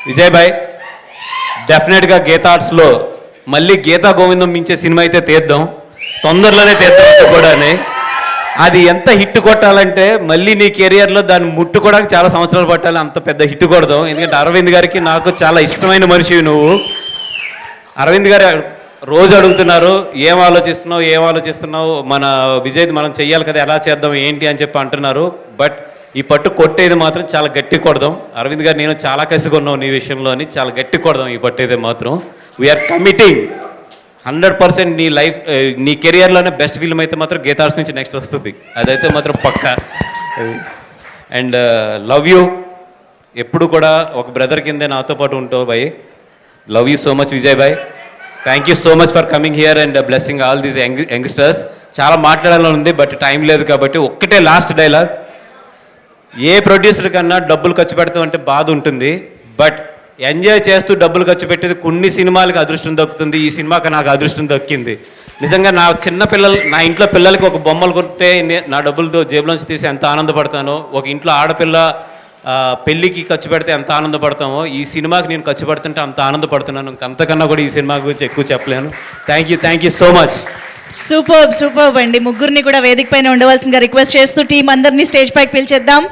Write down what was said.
విజయ్ భాయ్ డెఫినెట్గా గీతా ఆర్ట్స్లో మళ్ళీ గీతా గోవిందం మించే సినిమా అయితే తీద్దాం, తొందరలోనే తీద్దాం కూడా. అది ఎంత హిట్ కొట్టాలంటే మళ్ళీ నీ కెరియర్లో దాన్ని ముట్టుకోవడానికి చాలా సంవత్సరాలు పట్టాలి, అంత పెద్ద హిట్ కొడదాం. ఎందుకంటే అరవింద్ గారికి నాకు చాలా ఇష్టమైన మనిషి నువ్వు. అరవింద్ గారు రోజు అడుగుతున్నారు ఏం ఆలోచిస్తున్నావు, మన విజయ్ మనం చెయ్యాలి కదా, ఎలా చేద్దాం ఏంటి అని చెప్పి అంటున్నారు. బట్ ఈ పట్టు కొట్టేది మాత్రం చాలా గట్టి కొడదాం. అరవింద్ గారు నేను చాలా కసిగొన్నాం నీ విషయంలోని, చాలా గట్టి కొడదాం ఈ పట్టు అయితే మాత్రం. We're committing 100%. నీ లైఫ్ నీ కెరియర్లోనే బెస్ట్ ఫిల్మ్ అయితే మాత్రం గీతా ఆర్ట్స్ నుంచి నెక్స్ట్ వస్తుంది, అదైతే మాత్రం పక్కా. అండ్ లవ్ యూ, ఎప్పుడు కూడా ఒక బ్రదర్ కిందే నాతో పాటు ఉంటావు భయ్. Love you so much Vijay Bhai. Thank you so much for coming here and blessing all these youngsters. చాలా మాట్లాడాలని ఉంది బట్ టైం లేదు కాబట్టి ఒక్కటే లాస్ట్ డైలాగ్. ఏ ప్రొడ్యూసర్ కన్నా డబ్బులు ఖర్చు పెడతాం అంటే బాధ ఉంటుంది, బట్ ఎంజాయ్ చేస్తూ డబ్బులు ఖర్చు పెట్టేది కొన్ని సినిమాలకి అదృష్టం దక్కుతుంది. ఈ సినిమాకి నాకు అదృష్టం దక్కింది. నిజంగా నా చిన్న పిల్లలు, నా ఇంట్లో పిల్లలకి ఒక బొమ్మలు కొంటే నా డబ్బులతో జేబులోంచి తీసి ఎంత ఆనందపడతానో, ఒక ఇంట్లో ఆడపిల్ల పెళ్ళికి ఖర్చు పెడితే ఎంత ఆనందపడతామో, ఈ సినిమాకి నేను ఖర్చు పెడుతుంటే అంత ఆనందపడుతున్నాను. అంతకన్నా కూడా ఈ సినిమా గురించి ఎక్కువ చెప్పలేను. Thank you so much. Super అండి. ముగ్గురిని కూడా వేదిక పైన ఉండవలసిందిగా రిక్వెస్ట్ చేస్తూ టీం అందరినీ స్టేజ్ పైకి పిలిచేద్దాం.